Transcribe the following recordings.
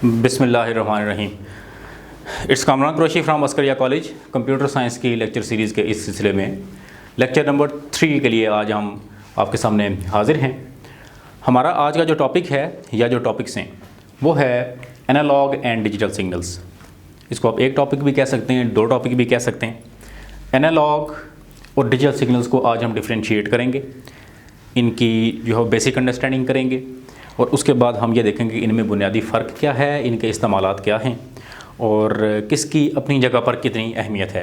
बिस्मिल्लाहिर्रहमानिर्रहीम। It's Kamran Qureshi from Askaria college. Computer science की lecture series के इस सिलसिले में लेक्चर नंबर 3 के लिए आज हम आपके सामने हाजिर हैं। हमारा आज का जो टॉपिक है या जो टॉपिक्स हैं वो है एनालॉग एंड डिजिटल सिग्नल्स। इसको आप एक टॉपिक भी कह सकते हैं, दो टॉपिक भी कह सकते हैं। एनालॉग और डिजिटल सिग्नल्स को आज हम डिफ्रेंशिएट करेंगे, इनकी जो है बेसिक अंडरस्टैंडिंग करेंगे और उसके बाद हम ये देखेंगे कि इनमें बुनियादी फ़र्क क्या है, इनके इस्तेमालात क्या हैं और किसकी अपनी जगह पर कितनी अहमियत है।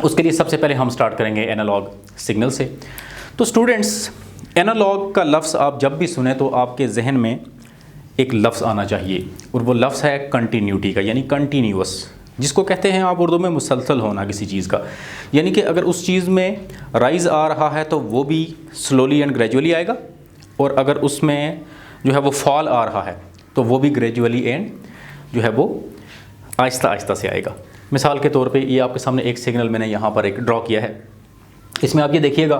उसके लिए सबसे पहले हम स्टार्ट करेंगे एनालॉग सिग्नल से। तो स्टूडेंट्स, एनालॉग का लफ्ज़ आप जब भी सुने तो आपके जहन में एक लफ्ज़ आना चाहिए और वो लफ्ज़ है कंटिन्यूटी का, यानी कंटिन्यूअस, जिसको कहते हैं आप उर्दू में मुसलसल होना किसी चीज़ का। यानी कि अगर उस चीज़ में राइज़ आ रहा है तो वो भी स्लोली एंड ग्रेजुअली आएगा, और अगर उसमें जो है वो फॉल आ रहा है तो वो भी ग्रेजुअली एंड जो है वो आहिस्ता आहिस्ता से आएगा। मिसाल के तौर पे ये आपके सामने एक सिग्नल मैंने यहाँ पर एक ड्रॉ किया है। इसमें आप ये देखिएगा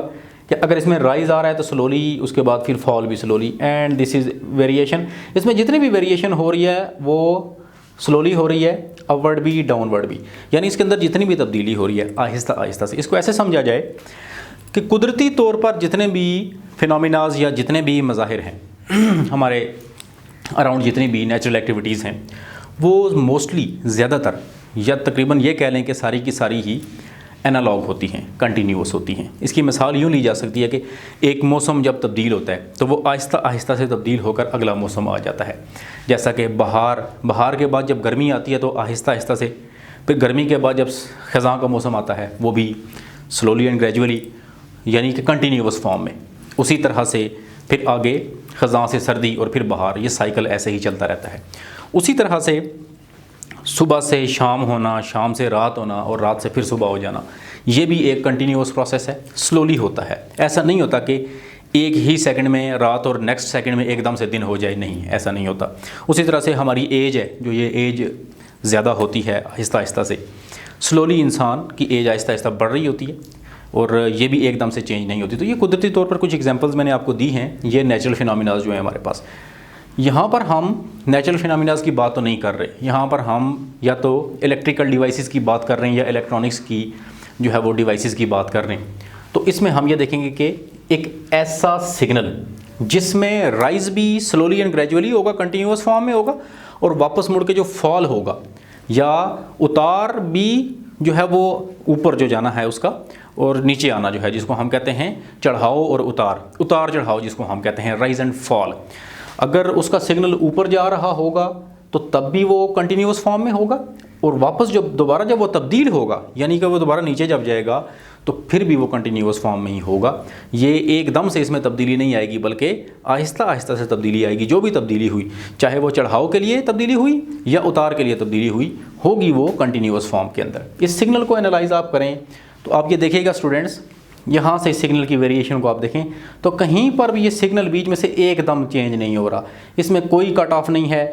कि अगर इसमें राइज़ आ रहा है तो स्लोली, उसके बाद फिर फॉल भी slowly, and this is variation. इसमें जितनी भी वेरिएशन हो रही है वो स्लोली हो रही है, अपवर्ड भी डाउनवर्ड भी, यानी इसके अंदर जितनी भी तब्दीली हो रही है आहिस्ता आहिस्ता से। इसको ऐसे समझा जाए कि कुदरती तौर पर जितने भी फिनोमिनाज या जितने भी मज़ाहिर हैं हमारे अराउंड, जितनी भी नेचुरल एक्टिविटीज़ हैं, वो मोस्टली ज़्यादातर या तकरीबन ये कह लें कि सारी की सारी ही एनालॉग होती हैं, कंटिन्यूअस होती हैं। इसकी मिसाल यूँ ली जा सकती है कि एक मौसम जब तब्दील होता है तो वो आहिस्ता आहिस्ता से तब्दील होकर अगला मौसम आ जाता है। जैसा कि बहार के बाद जब गर्मी आती है तो आहिस्ता आहिस्ता से, फिर गर्मी के बाद जब ख़ज़ां का मौसम आता है वो भी स्लोली एंड ग्रेजुअली, यानी कि कंटिन्यूअस फॉर्म में। उसी तरह से फिर आगे ख़ज़ां से सर्दी और फिर बहार, ये साइकिल ऐसे ही चलता रहता है। उसी तरह से सुबह से शाम होना, शाम से रात होना और रात से फिर सुबह हो जाना, ये भी एक कंटिन्यूअस प्रोसेस है, स्लोली होता है। ऐसा नहीं होता कि एक ही सेकंड में रात और नेक्स्ट सेकंड में एकदम से दिन हो जाए, नहीं, ऐसा नहीं होता। उसी तरह से हमारी एज है, जो ये एज ज़्यादा होती है आहिस्ता आहिस्ता से, स्लोली इंसान की एज आहिस्ता आहिस्ता बढ़ रही होती है और ये भी एकदम से चेंज नहीं होती। तो ये कुदरती तौर पर कुछ एग्जांपल्स मैंने आपको दी हैं, ये नेचुरल फिनोमिनाज जो है हमारे पास। यहाँ पर हम नेचुरल फिनोमिनाज की बात तो नहीं कर रहे, यहाँ पर हम या तो इलेक्ट्रिकल डिवाइसेस की बात कर रहे हैं या इलेक्ट्रॉनिक्स की जो है वो डिवाइसेस की बात कर रहे हैं। तो इसमें हम ये देखेंगे कि एक ऐसा सिग्नल जिसमें राइज़ भी स्लोली एंड ग्रेजुअली होगा, कंटिन्यूअस फॉर्म में होगा, और वापस मुड़ के जो फॉल होगा या उतार भी जो है वो ऊपर जो जाना है उसका, और नीचे आना जो है जिसको हम कहते हैं चढ़ाव और उतार चढ़ाव, जिसको हम कहते हैं राइज एंड फॉल। अगर उसका सिग्नल ऊपर जा रहा होगा तो तब भी वो कंटिन्यूअस फॉर्म में होगा, और वापस दोबारा जब वो तब्दील होगा, यानी कि वो दोबारा नीचे जब जाएगा तो फिर भी वो कंटिन्यूअस फॉर्म में ही होगा। ये एकदम से इसमें तब्दीली नहीं आएगी, बल्कि आहिस्ता आहिस्ता से तब्दीली आएगी। जो भी तब्दीली हुई, चाहे वो चढ़ाव के लिए तब्दीली हुई या उतार के लिए तब्दीली हुई, होगी वो कंटिन्यूअस फॉर्म के अंदर। इस सिग्नल को एनालाइज आप करें तो आप ये देखिएगा स्टूडेंट्स, यहाँ से सिग्नल की वेरिएशन को आप देखें तो कहीं पर भी ये सिग्नल बीच में से एकदम चेंज नहीं हो रहा। इसमें कोई कट ऑफ नहीं है,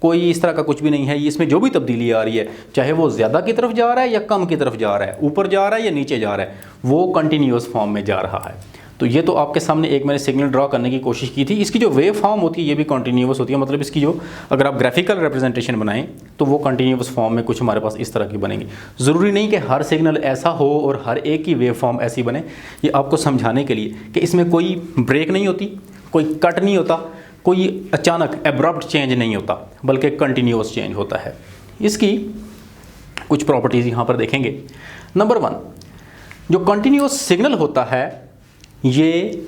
कोई इस तरह का कुछ भी नहीं है। इसमें जो भी तब्दीली आ रही है, चाहे वो ज़्यादा की तरफ जा रहा है या कम की तरफ जा रहा है, ऊपर जा रहा है या नीचे जा रहा है, वो कंटिन्यूअस फॉर्म में जा रहा है। तो ये तो आपके सामने एक मैंने सिग्नल ड्रॉ करने की कोशिश की थी। इसकी जो वेव फॉर्म होती है ये भी कंटिन्यूअस होती है, मतलब इसकी जो अगर आप ग्राफिकल रिप्रेजेंटेशन बनाएं तो वो कंटिन्यूअस फॉर्म में कुछ हमारे पास इस तरह की बनेगी। ज़रूरी नहीं कि हर सिग्नल ऐसा हो और हर एक की वेव फॉर्म ऐसी बने। ये आपको समझाने के लिए कि इसमें कोई ब्रेक नहीं होती, कोई कट नहीं होता, कोई अचानक एब्रप्ट चेंज नहीं होता, बल्कि कंटिन्यूअस चेंज होता है। इसकी कुछ प्रॉपर्टीज़ यहाँ पर देखेंगे। नंबर 1, जो कंटिन्यूअस सिग्नल होता है ये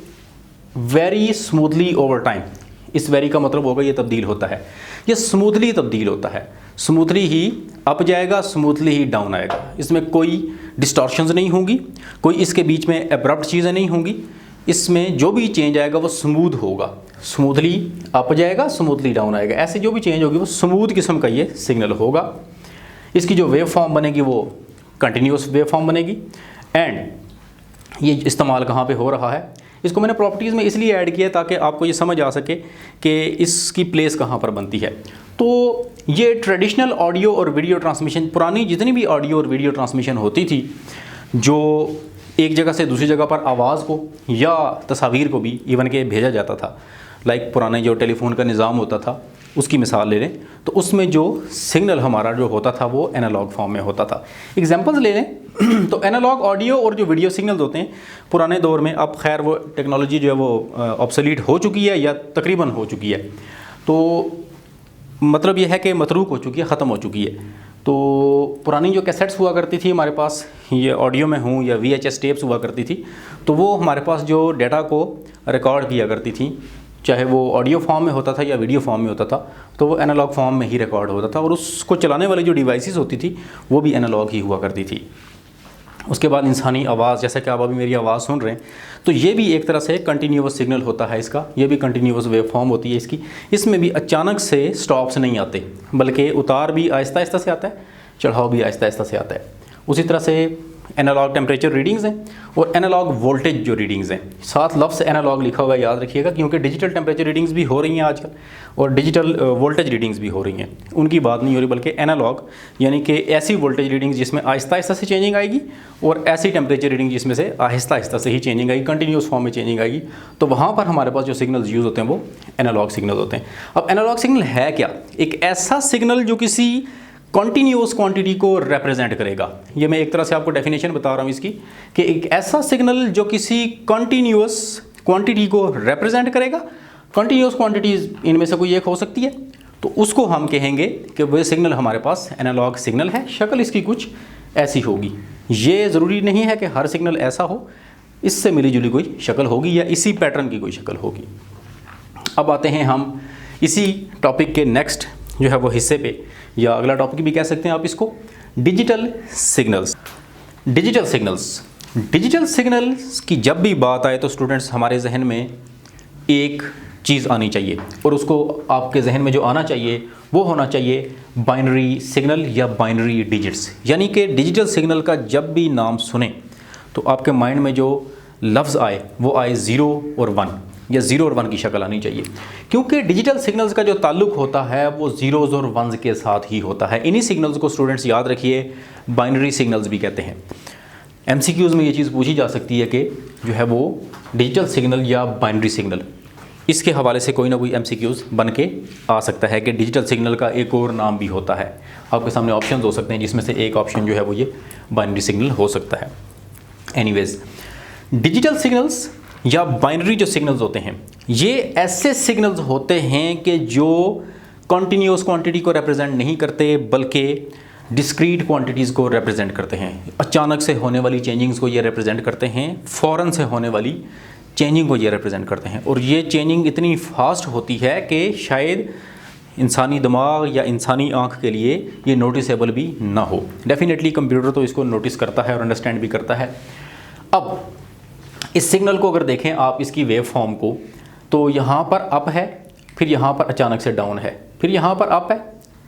वेरी स्मूथली ओवर टाइम, इस वेरी का मतलब होगा ये तब्दील होता है, ये स्मूथली तब्दील होता है। स्मूथली ही अप जाएगा, स्मूथली ही डाउन आएगा। इसमें कोई डिस्टॉर्शंस नहीं होंगी, कोई इसके बीच में एब्रप्ट चीज़ें नहीं होंगी। इसमें जो भी चेंज आएगा वो स्मूथ होगा, स्मूथली अप जाएगा, स्मूथली डाउन आएगा। ऐसे जो भी चेंज होगी वो स्मूथ किस्म का ये सिग्नल होगा। इसकी जो वेव फॉर्म बनेगी वो कंटिन्यूअस वेव फॉर्म बनेगी। एंड ये इस्तेमाल कहाँ पे हो रहा है, इसको मैंने प्रॉपर्टीज़ में इसलिए ऐड किया ताकि आपको ये समझ आ सके कि इसकी प्लेस कहाँ पर बनती है। तो ये ट्रेडिशनल ऑडियो और वीडियो ट्रांसमिशन, पुरानी जितनी भी ऑडियो और वीडियो ट्रांसमिशन होती थी, जो एक जगह से दूसरी जगह पर आवाज़ को या तस्वीर को भी इवन के भेजा जाता था, लाइक पुराने जो टेलीफोन का निज़ाम होता था उसकी मिसाल ले लें तो उसमें जो सिग्नल हमारा जो होता था वो एनालॉग फॉर्म में होता था। एग्जांपल्स ले लें तो एनालॉग ऑडियो और जो वीडियो सिग्नल्स होते हैं पुराने दौर में, अब खैर वो टेक्नोलॉजी जो है वो ऑब्सोलीट हो चुकी है या तकरीबन हो चुकी है, तो मतलब ये है कि मतरूक हो चुकी है, ख़त्म हो चुकी है। तो पुरानी जो कैसेट्स हुआ करती थी हमारे पास, ये ऑडियो में हूँ या VHS टेप्स हुआ करती थी, तो वो हमारे पास जो डेटा को रिकॉर्ड किया करती थी, चाहे वो ऑडियो फॉर्म में होता था या वीडियो फॉर्म में होता था, तो वो एनालॉग फॉर्म में ही रिकॉर्ड होता था और उसको चलाने वाली जो डिवाइसेस होती थी वो भी एनालॉग ही हुआ करती थी। उसके बाद इंसानी आवाज़, जैसा कि आप अभी मेरी आवाज़ सुन रहे हैं, तो ये भी एक तरह से कंटिन्यूअस सिग्नल होता है इसका, ये भी कंटिन्यूअस वेव फॉर्म होती है इसकी। इसमें भी अचानक से स्टॉप्स नहीं आते, बल्कि उतार भी आहिस्ता आहिस्ता से आता है, चढ़ाव भी आहिस्ता आहिस्ता से आता है। उसी तरह से एनालॉग टेम्परेचर रीडिंग्स हैं और एनालॉग वोल्टेज जो रीडिंग्स हैं, साथ लफ्ज़ एनालॉग लिखा हुआ है, याद रखिएगा, क्योंकि डिजिटल टेम्परेचर रीडिंग्स भी हो रही हैं आजकल और डिजिटल वोल्टेज रीडिंग्स भी हो रही हैं, उनकी बात नहीं हो रही, बल्कि एनालॉग यानी कि ऐसी वोल्टेज रीडिंग्स जिसमें आहिस्ता आहिस्ता से चेंजिंग आएगी और ऐसी टेम्परेचर रीडिंग जिसमें से आहिस्ता आहिस्ता से ही चेंजिंग आएगी, कंटिन्यूस फॉर्म में चेंजिंग आएगी। तो वहाँ पर हमारे पास जो सिग्नल्स यूज़ होते हैं वो एनालॉग सिग्नल होते हैं। अब एनालॉग सिग्नल है क्या? एक ऐसा सिग्नल जो किसी कॉन्टीन्यूअस क्वांटिटी को रिप्रेजेंट करेगा। ये मैं एक तरह से आपको डेफिनेशन बता रहा हूँ इसकी, कि एक ऐसा सिग्नल जो किसी कॉन्टीन्यूअस क्वांटिटी को रिप्रेजेंट करेगा। कॉन्टीन्यूअस क्वांटिटीज़ इनमें से कोई एक हो सकती है, तो उसको हम कहेंगे कि वह सिग्नल हमारे पास एनालॉग सिग्नल है। शक्ल इसकी कुछ ऐसी होगी, ये ज़रूरी नहीं है कि हर सिग्नल ऐसा हो, इससे मिली जुली कोई शक्ल होगी या इसी पैटर्न की कोई शक्ल होगी। अब आते हैं हम इसी टॉपिक के नेक्स्ट जो है वो हिस्से पे, या अगला टॉपिक भी कह सकते हैं आप इसको, डिजिटल सिग्नल्स। डिजिटल सिग्नल्स की जब भी बात आए तो स्टूडेंट्स हमारे जहन में एक चीज़ आनी चाहिए, और उसको आपके जहन में जो आना चाहिए वो होना चाहिए बाइनरी सिग्नल या बाइनरी डिजिट्स। यानी कि डिजिटल सिग्नल का जब भी नाम सुने तो आपके माइंड में जो लफ्ज़ आए वो आए 0 और 1 या 0 और 1 की शक्ल आनी चाहिए, क्योंकि डिजिटल सिग्नल्स का जो ताल्लुक होता है वो ज़ीरोज़ और वंस के साथ ही होता है। इन्हीं सिग्नल्स को स्टूडेंट्स याद रखिए बाइनरी सिग्नल्स भी कहते हैं। MCQs में ये चीज़ पूछी जा सकती है कि जो है वो डिजिटल सिग्नल या बाइनरी सिग्नल, इसके हवाले से कोई ना कोई MCQs बन के आ सकता है कि डिजिटल सिग्नल का एक और नाम भी होता है। आपके सामने ऑप्शन हो सकते हैं जिसमें से एक ऑप्शन जो है वो ये बाइनरी सिग्नल हो सकता है। एनीवेज, डिजिटल सिग्नल्स या बाइनरी जो सिग्नल्स होते हैं ये ऐसे सिग्नल्स होते हैं कि जो कॉन्टीन्यूअस क्वांटिटी को रिप्रेजेंट नहीं करते, बल्कि डिस्क्रीट क्वांटिटीज़ को रिप्रेजेंट करते हैं। अचानक से होने वाली चेंजिंग्स को ये रिप्रेजेंट करते हैं, फ़ौरन से होने वाली चेंजिंग को ये रिप्रेजेंट करते हैं, और ये चेंजिंग इतनी फास्ट होती है कि शायद इंसानी दिमाग या इंसानी आँख के लिए ये नोटिसेबल भी ना हो। डेफिनेटली कंप्यूटर तो इसको नोटिस करता है और अंडरस्टैंड भी करता है। अब इस सिग्नल को अगर देखें आप, इसकी वेव फॉर्म को, तो यहाँ पर अप है, फिर यहाँ पर अचानक से डाउन है, फिर यहाँ पर अप है,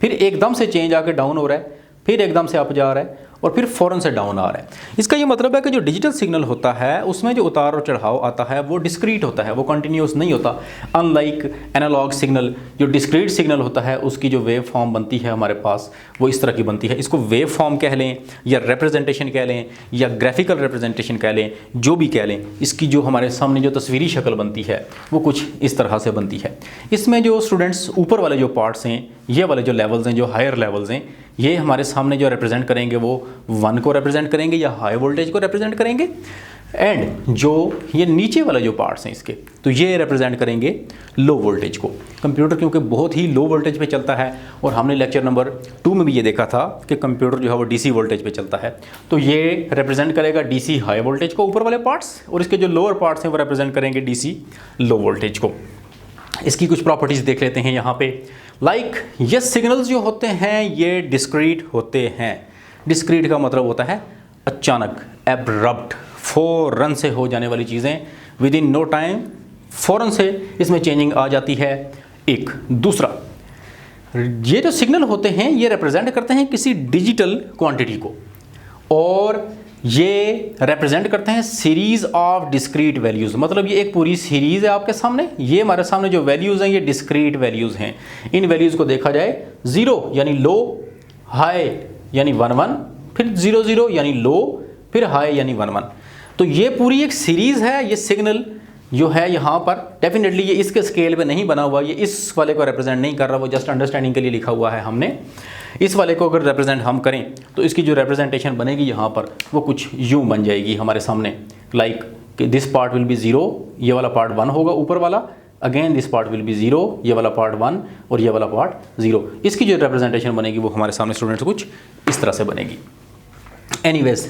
फिर एकदम से चेंज आके डाउन हो रहा है, फिर एकदम से अप जा रहा है और फिर फ़ौरन से डाउन आ रहा है। इसका ये मतलब है कि जो डिजिटल सिग्नल होता है उसमें जो उतार और चढ़ाव आता है वो डिस्क्रीट होता है, वो कंटिन्यूस नहीं होता। अनलाइक एनालॉग सिग्नल, जो डिस्क्रीट सिग्नल होता है उसकी जो वेव फॉर्म बनती है हमारे पास वो इस तरह की बनती है। इसको वेव फॉर्म कह लें या रिप्रेजेंटेशन कह लें या ग्राफिकल रिप्रेजेंटेशन कह लें, जो भी कह लें, इसकी जो हमारे सामने जो तस्वीरी शक्ल बनती है वो कुछ इस तरह से बनती है। इसमें जो स्टूडेंट्स ऊपर वाले जो पार्ट्स हैं, ये वाले जो लेवल्स हैं, जो हायर लेवल्स हैं, ये हमारे सामने जो रिप्रेजेंट करेंगे वो 1 को रिप्रेजेंट करेंगे या हाई वोल्टेज को रिप्रेजेंट करेंगे, एंड जो ये नीचे वाले जो पार्ट्स हैं इसके, तो ये रिप्रेजेंट करेंगे लो वोल्टेज को। कंप्यूटर क्योंकि बहुत ही लो वोल्टेज पे चलता है, और हमने लेक्चर नंबर 2 में भी ये देखा था कि कंप्यूटर जो है वो DC वोल्टेज पे चलता है, तो ये रिप्रेजेंट करेगा DC हाई वोल्टेज को ऊपर वाले पार्ट्स, और इसके जो लोअर पार्ट्स हैं वो रिप्रेजेंट करेंगे DC लो वोल्टेज को। इसकी कुछ प्रॉपर्टीज़ देख लेते हैं यहाँ पे। ये सिग्नल्स जो होते हैं ये डिस्क्रीट होते हैं। डिस्क्रीट का मतलब होता है अचानक, एब्रप्ट, फ़ौरन से हो जाने वाली चीज़ें, विद इन नो टाइम फ़ौरन से इसमें चेंजिंग आ जाती है। एक दूसरा, ये जो सिग्नल होते हैं ये रिप्रेजेंट करते हैं किसी डिजिटल क्वांटिटी को, और ये रिप्रेजेंट करते हैं सीरीज़ ऑफ डिस्क्रीट वैल्यूज़। मतलब ये एक पूरी सीरीज़ है आपके सामने, ये हमारे सामने जो वैल्यूज़ हैं ये डिस्क्रीट वैल्यूज़ हैं। इन वैल्यूज़ को देखा जाए 0 यानी लो, हाई यानी 1 1, फिर 0 0 यानी लो, फिर हाई यानी 1 1। तो ये पूरी एक सीरीज़ है। ये सिग्नल जो है यहाँ पर डेफिनेटली ये इसके स्केल पे नहीं बना हुआ, ये इस वाले को रिप्रेजेंट नहीं कर रहा, वो जस्ट अंडरस्टैंडिंग के लिए लिखा हुआ है हमने। इस वाले को अगर रिप्रेजेंट हम करें तो इसकी जो रिप्रेजेंटेशन बनेगी यहाँ पर वो कुछ यूँ बन जाएगी हमारे सामने, लाइक कि दिस पार्ट विल बी 0, ये वाला पार्ट 1 होगा ऊपर वाला, again this part will be 0, ये वाला पार्ट 1 और ये वाला पार्ट 0। इसकी जो रिप्रेजेंटेशन बनेगी वो हमारे सामने स्टूडेंट्स कुछ इस तरह से बनेगी। एनीवेज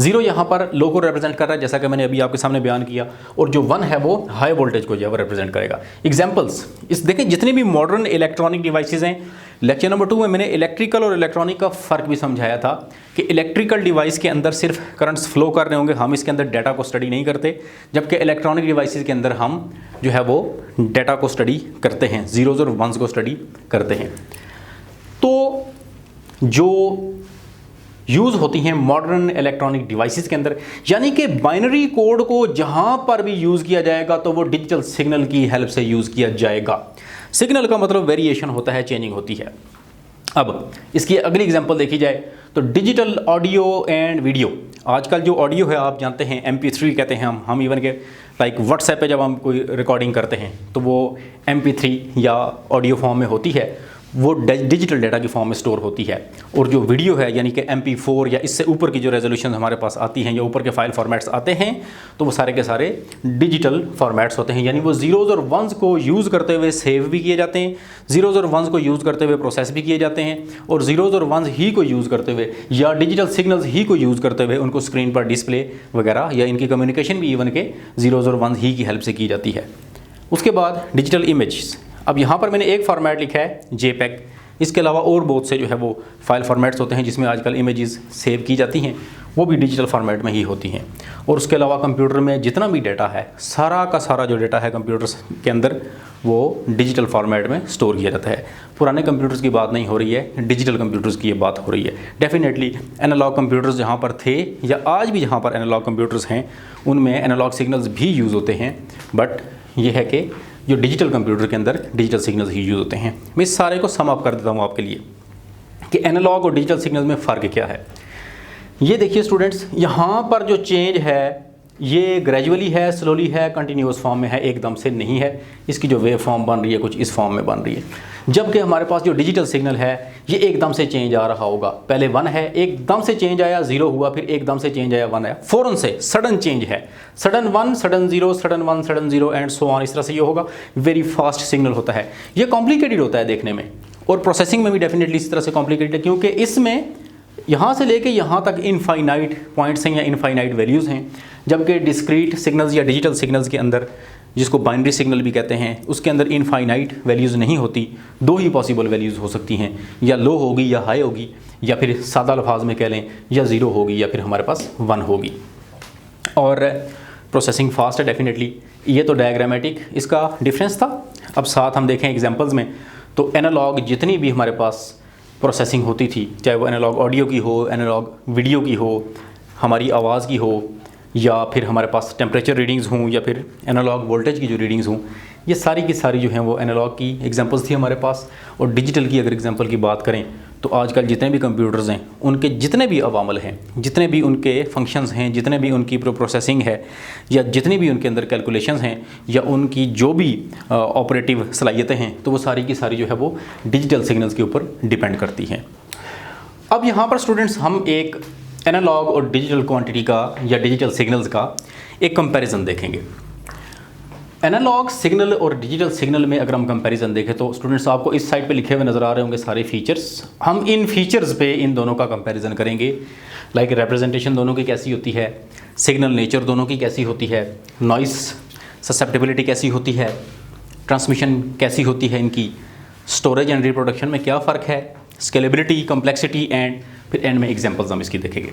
0 यहाँ पर लो को रिप्रेजेंट कर रहा है जैसा कि मैंने अभी आपके सामने बयान किया, और जो 1 है वो हाई वोल्टेज को जो है वो रिप्रेजेंट करेगा। एग्जांपल्स इस देखें, जितने भी मॉडर्न इलेक्ट्रॉनिक डिवाइसेस हैं, लेक्चर नंबर 2 में मैंने इलेक्ट्रिकल और इलेक्ट्रॉनिक का फ़र्क भी समझाया था कि इलेक्ट्रिकल डिवाइस के अंदर सिर्फ करंट्स फ्लो कर रहे होंगे, हम इसके अंदर डाटा को स्टडी नहीं करते, जबकि इलेक्ट्रॉनिक डिवाइसेस के अंदर हम जो है वो डाटा को स्टडी करते हैं, ज़ीरोज़ और वंस को स्टडी करते हैं। तो जो यूज़ होती हैं मॉडर्न इलेक्ट्रॉनिक डिवाइसेस के अंदर, यानी कि बाइनरी कोड को जहाँ पर भी यूज़ किया जाएगा तो वो डिजिटल सिग्नल की हेल्प से यूज़ किया जाएगा। सिग्नल का मतलब वेरिएशन होता है, चेंजिंग होती है। अब इसकी अगली एग्जांपल देखी जाए तो डिजिटल ऑडियो एंड वीडियो। आजकल जो ऑडियो है आप जानते हैं MP3 कहते हैं हम इवन के लाइक व्हाट्सएप पे जब हम कोई रिकॉर्डिंग करते हैं तो वो MP3 या ऑडियो फॉर्म में होती है, वो डिजिटल डाटा की फॉर्म में स्टोर होती है। और जो वीडियो है यानी कि MP4 या इससे ऊपर की जो रेजोल्यूशन हमारे पास आती हैं या ऊपर के फाइल फॉर्मेट्स आते हैं तो वो सारे के सारे डिजिटल फॉर्मेट्स होते हैं, यानी वो ज़ीरोज़ और वंस को यूज़ करते हुए सेव भी किए जाते हैं, ज़ीरोज़ और वंस को यूज़ करते हुए प्रोसेस भी किए जाते हैं, और ज़ीरोज़ और वंस ही को यूज़ करते हुए या डिजिटल सिग्नल्स ही को यूज़ करते हुए उनको स्क्रीन पर डिस्प्ले वगैरह या इनकी कम्युनिकेशन भी इवन के ज़ीरोज़ और वंस ही की हेल्प से की जाती है। उसके बाद डिजिटल इमेज। अब यहाँ पर मैंने एक फॉर्मेट लिखा है JPEG, इसके अलावा और बहुत से जो है वो फाइल फॉर्मेट्स होते हैं जिसमें आजकल इमेजेस सेव की जाती हैं, वो भी डिजिटल फॉर्मेट में ही होती हैं। और उसके अलावा कंप्यूटर में जितना भी डाटा है, सारा का सारा जो डाटा है कंप्यूटर्स के अंदर वो डिजिटल फॉर्मेट में स्टोर किया जाता है। पुराने कंप्यूटर्स की बात नहीं हो रही है, डिजिटल कंप्यूटर्स की ये बात हो रही है। डेफिनेटली एनालॉग कंप्यूटर्स जहाँ पर थे या आज भी जहाँ पर एनालॉग कंप्यूटर्स हैं उनमें एनालॉग सिग्नल्स भी यूज़ होते हैं, बट ये है कि जो डिजिटल कंप्यूटर के अंदर डिजिटल सिग्नल्स ही यूज़ होते हैं। मैं इस सारे को सम अप कर देता हूँ आपके लिए कि एनालॉग और डिजिटल सिग्नल्स में फ़र्क क्या है। ये देखिए स्टूडेंट्स, यहाँ पर जो चेंज है ये ग्रेजुअली है, स्लोली है, कंटिन्यूस फॉर्म में है, एकदम से नहीं है। इसकी जो वेव फॉर्म बन रही है कुछ इस फॉर्म में बन रही है, जबकि हमारे पास जो डिजिटल सिग्नल है ये एकदम से चेंज आ रहा होगा। पहले 1 है, एकदम से चेंज आया, 0 हुआ, फिर एकदम से चेंज आया, 1 आया, फ़ौरन से सडन चेंज है, sudden 1 sudden 0 sudden 1 sudden 0 and so on. इस तरह से ये होगा, वेरी फास्ट सिग्नल होता है। ये कॉम्प्लिकेटेड होता है देखने में, और प्रोसेसिंग में भी डेफिनेटली इस तरह से कॉम्प्लिकेटेड है, क्योंकि इसमें यहाँ से लेके यहाँ तक इनफाइनाइट पॉइंट्स हैं या इनफाइनाइट वैल्यूज़ हैं, जबकि डिस्क्रीट सिग्नल्स या डिजिटल सिग्नल्स के अंदर, जिसको बाइनरी सिग्नल भी कहते हैं, उसके अंदर इनफाइनाइट वैल्यूज़ नहीं होती। 2 ही पॉसिबल वैल्यूज़ हो सकती हैं, या लो होगी या हाई होगी, या फिर सादा अल्फाज में कह लें या 0 होगी या फिर हमारे पास 1 होगी। और प्रोसेसिंग फास्ट है डेफिनेटली। ये तो डायग्रामेटिक इसका डिफरेंस था। अब साथ हम देखें एग्जांपल्स में, तो एनालॉग जितनी भी हमारे पास प्रोसेसिंग होती थी, चाहे वो एनालॉग ऑडियो की हो, एनालॉग वीडियो की हो, हमारी आवाज़ की हो, या फिर हमारे पास टेम्परेचर रीडिंग्स हों, या फिर एनालॉग वोल्टेज की जो रीडिंग्स हों, ये सारी की सारी जो हैं वो एनालॉग की एग्जांपल्स थी हमारे पास। और डिजिटल की अगर एग्जांपल की बात करें तो आजकल जितने भी कंप्यूटर्स हैं उनके जितने भी अवामल हैं, जितने भी उनके फंक्शंस हैं, जितने भी उनकी प्रोसेसिंग है, या जितनी भी उनके अंदर कैलकुलेशंस हैं, या उनकी जो भी ऑपरेटिव सलाहियतें हैं, तो वो सारी की सारी जो है वो डिजिटल सिग्नल्स के ऊपर डिपेंड करती हैं। अब यहाँ पर स्टूडेंट्स हम एक एनालॉग और डिजिटल क्वांटिटी का या डिजिटल सिग्नल्स का एक कंपैरिजन देखेंगे। एनालॉग सिग्नल और डिजिटल सिग्नल में अगर हम कंपैरिजन देखें तो स्टूडेंट्स आपको इस साइड पे लिखे हुए नज़र आ रहे होंगे सारे फीचर्स। हम इन फीचर्स पे इन दोनों का कंपैरिजन करेंगे, लाइक रिप्रेजेंटेशन दोनों की कैसी होती है, सिग्नल नेचर दोनों की कैसी होती है, नॉइस ससेप्टिबिलिटी कैसी होती है, ट्रांसमिशन कैसी होती है इनकी, स्टोरेज एंड रिप्रोडक्शन में क्या फ़र्क है, स्केलेबिलिटी, कम्प्लेक्सिटी, एंड फिर एंड में एग्जाम्पल्स हम इसकी देखेंगे।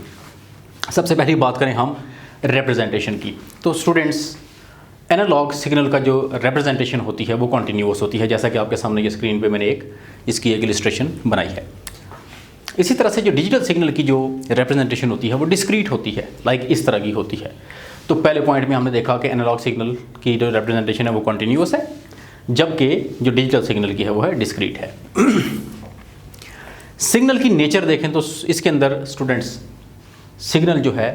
सबसे पहली बात करें हम रिप्रेजेंटेशन की, तो स्टूडेंट्स एनालॉग सिग्नल का जो रिप्रेजेंटेशन होती है वो कॉन्टीन्यूअस होती है, जैसा कि आपके सामने ये स्क्रीन पे मैंने इसकी एक इलस्ट्रेशन बनाई है। इसी तरह से जो डिजिटल सिग्नल की जो रिप्रेजेंटेशन होती है वो डिस्क्रीट होती है, लाइक इस तरह की होती है। तो पहले पॉइंट में हमने देखा कि एनालॉग सिग्नल की जो रिप्रेजेंटेशन है वो कॉन्टीन्यूअस है, जबकि जो डिजिटल सिग्नल की है वो है डिस्क्रीट है। सिग्नल की नेचर देखें तो इसके अंदर स्टूडेंट्स सिग्नल जो है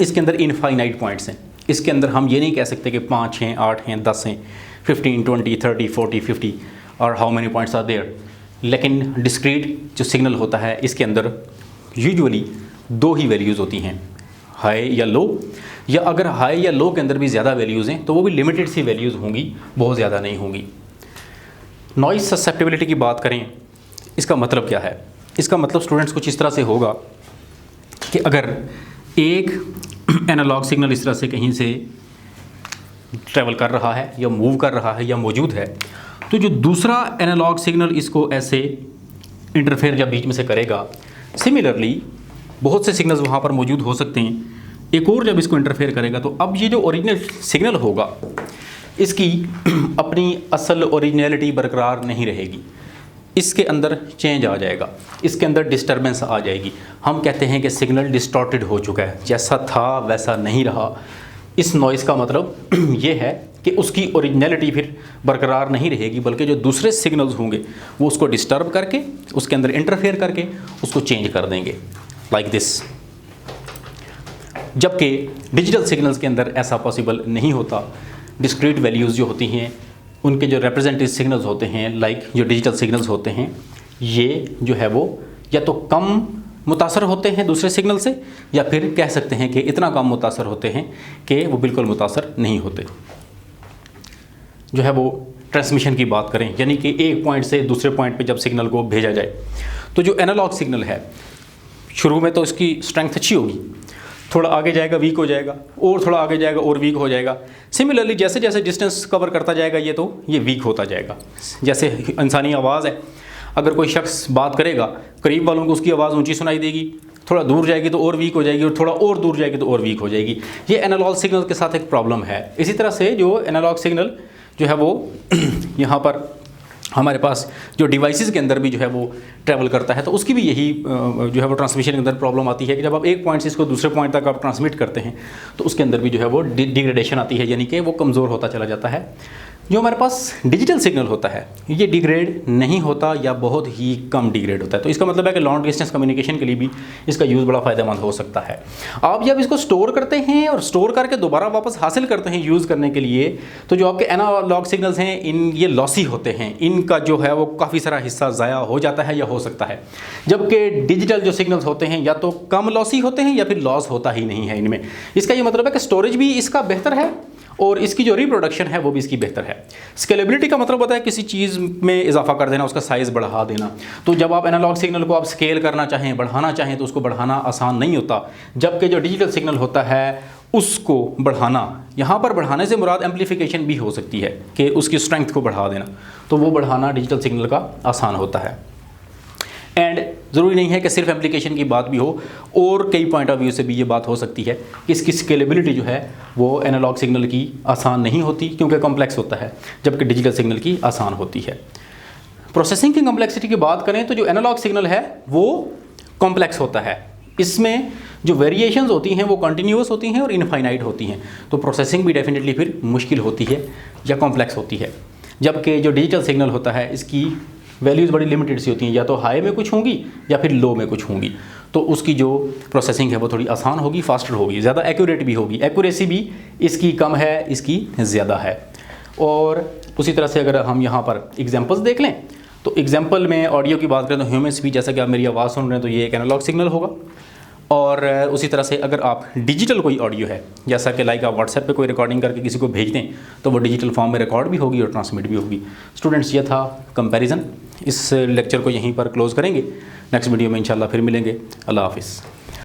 इसके अंदर इनफाइनाइट पॉइंट्स हैं, इसके अंदर हम ये नहीं कह सकते कि 5 हैं, 8 हैं, 10 हैं, 15, 20, 30, 40, 50 और how many points are there. लेकिन डिस्क्रीट जो सिग्नल होता है इसके अंदर यूजुअली 2 ही वैल्यूज़ होती हैं, हाई या लो, या अगर हाई या लो के अंदर भी ज़्यादा वैल्यूज़ हैं तो वो भी लिमिटेड सी वैल्यूज़ होंगी, बहुत ज़्यादा नहीं होंगी। नॉइज़ ससेप्टिबिलिटी की बात करें, इसका मतलब क्या है? इसका मतलब स्टूडेंट्स कुछ इस तरह से होगा कि अगर एक एनालॉग सिग्नल इस तरह से कहीं से ट्रैवल कर रहा है या मूव कर रहा है या मौजूद है, तो जो दूसरा एनालॉग सिग्नल इसको ऐसे इंटरफेयर या बीच में से करेगा। सिमिलरली बहुत से सिग्नल्स वहाँ पर मौजूद हो सकते हैं, एक और जब इसको इंटरफेयर करेगा तो अब ये जो ओरिजिनल सिग्नल होगा इसकी अपनी असल ओरिजिनलिटी बरकरार नहीं रहेगी, इसके अंदर चेंज आ जाएगा, इसके अंदर डिस्टर्बेंस आ जाएगी। हम कहते हैं कि सिग्नल डिस्टॉर्टेड हो चुका है, जैसा था वैसा नहीं रहा। इस नॉइज़ का मतलब ये है कि उसकी ओरिजिनलिटी फिर बरकरार नहीं रहेगी, बल्कि जो दूसरे सिग्नल्स होंगे वो उसको डिस्टर्ब करके, उसके अंदर इंटरफेयर करके उसको चेंज कर देंगे, लाइक दिस। जबकि डिजिटल सिग्नल्स के अंदर ऐसा पॉसिबल नहीं होता। डिस्क्रीट वैल्यूज़ जो होती हैं उनके जो रिप्रेजेंटेटिव सिग्नल्स होते हैं, लाइक जो डिजिटल सिग्नल्स होते हैं, ये जो है वो या तो कम मुतासर होते हैं दूसरे सिग्नल से, या फिर कह सकते हैं कि इतना कम मुतासर होते हैं कि वो बिल्कुल मुतासर नहीं होते। जो है वो ट्रांसमिशन की बात करें, यानी कि एक पॉइंट से दूसरे पॉइंट पे जब सिग्नल को भेजा जाए, तो जो एनालॉग सिग्नल है शुरू में तो इसकी स्ट्रेंथ अच्छी होगी, थोड़ा आगे जाएगा वीक हो जाएगा, और थोड़ा आगे जाएगा और वीक हो जाएगा। सिमिलरली जैसे जैसे डिस्टेंस कवर करता जाएगा ये वीक होता जाएगा। जैसे इंसानी आवाज़ है, अगर कोई शख्स बात करेगा, करीब वालों को उसकी आवाज़ ऊंची सुनाई देगी, थोड़ा दूर जाएगी तो और वीक हो जाएगी, और थोड़ा और दूर जाएगी तो और वीक हो जाएगी। ये एनालॉग सिग्नल के साथ एक प्रॉब्लम है। इसी तरह से जो एनालॉग सिग्नल जो है वो यहाँ पर हमारे पास जो डिवाइसेस के अंदर भी जो है वो ट्रैवल करता है, तो उसकी भी यही जो है वो ट्रांसमिशन के अंदर प्रॉब्लम आती है कि जब आप एक पॉइंट से इसको दूसरे पॉइंट तक आप ट्रांसमिट करते हैं तो उसके अंदर भी जो है वो डिग्रेडेशन आती है, यानी कि वो कमज़ोर होता चला जाता है। जो हमारे पास डिजिटल सिग्नल होता है ये डिग्रेड नहीं होता या बहुत ही कम डिग्रेड होता है। तो इसका मतलब है कि लॉन्ग डिस्टेंस कम्युनिकेशन के लिए भी इसका यूज़ बड़ा फ़ायदेमंद हो सकता है। आप जब इसको स्टोर करते हैं और स्टोर करके दोबारा वापस हासिल करते हैं यूज़ करने के लिए, तो जो आपके एनालॉग सिग्नल्स हैं ये लॉसी होते हैं, इनका जो है वो काफ़ी सारा हिस्सा ज़ाया हो जाता है या हो सकता है। जबकि डिजिटल जो सिग्नल्स होते हैं या तो कम लॉसी होते हैं या फिर लॉस होता ही नहीं है इनमें। इसका ये मतलब है कि स्टोरेज भी इसका बेहतर है और इसकी जो रिप्रोडक्शन है वो भी इसकी बेहतर है। स्केलेबिलिटी का मतलब होता है किसी चीज़ में इजाफा कर देना, उसका साइज़ बढ़ा देना। तो जब आप एनालॉग सिग्नल को आप स्केल करना चाहें, बढ़ाना चाहें, तो उसको बढ़ाना आसान नहीं होता। जबकि जो डिजिटल सिग्नल होता है उसको बढ़ाना, यहाँ पर बढ़ाने से मुराद एम्पलीफिकेशन भी हो सकती है कि उसकी स्ट्रेंथ को बढ़ा देना, तो वो बढ़ाना डिजिटल सिग्नल का आसान होता है। एंड ज़रूरी नहीं है कि सिर्फ एप्लीकेशन की बात भी हो, और कई पॉइंट ऑफ व्यू से भी ये बात हो सकती है कि इसकी स्केलेबिलिटी जो है वो एनालॉग सिग्नल की आसान नहीं होती क्योंकि कॉम्प्लेक्स होता है, जबकि डिजिटल सिग्नल की आसान होती है। प्रोसेसिंग की कॉम्प्लेक्सिटी की बात करें तो जो एनालॉग सिग्नल है वो कॉम्प्लेक्स होता है, इसमें जो वेरिएशंस होती हैं वो कंटिन्यूस होती हैं और इनफाइनाइट होती हैं, तो प्रोसेसिंग भी डेफिनेटली फिर मुश्किल होती है या कॉम्प्लेक्स होती है। जबकि जो डिजिटल सिग्नल होता है इसकी वैल्यूज़ बड़ी लिमिटेड सी होती हैं, या तो हाई में कुछ होंगी या फिर लो में कुछ होंगी, तो उसकी जो प्रोसेसिंग है वो थोड़ी आसान होगी, फास्टर होगी, ज़्यादा एक्यूरेट भी होगी। एक्यूरेसी भी इसकी कम है, इसकी ज़्यादा है। और उसी तरह से अगर हम यहाँ पर एग्जांपल्स देख लें तो एग्जांपल में ऑडियो की बात करें तो ह्यूमन स्पीच, जैसा कि आप मेरी आवाज़ सुन रहे हैं तो ये एक एनालॉग सिग्नल होगा। और उसी तरह से अगर आप डिजिटल कोई ऑडियो है, जैसा कि लाइक आप व्हाट्सएप पे कोई रिकॉर्डिंग करके किसी को भेज दें तो वो डिजिटल फॉर्म में रिकॉर्ड भी होगी और ट्रांसमिट भी होगी। स्टूडेंट्स, ये था कंपैरिजन। इस लेक्चर को यहीं पर क्लोज़ करेंगे, नेक्स्ट वीडियो में इंशाल्लाह फिर मिलेंगे। अल्लाह हाफिज़।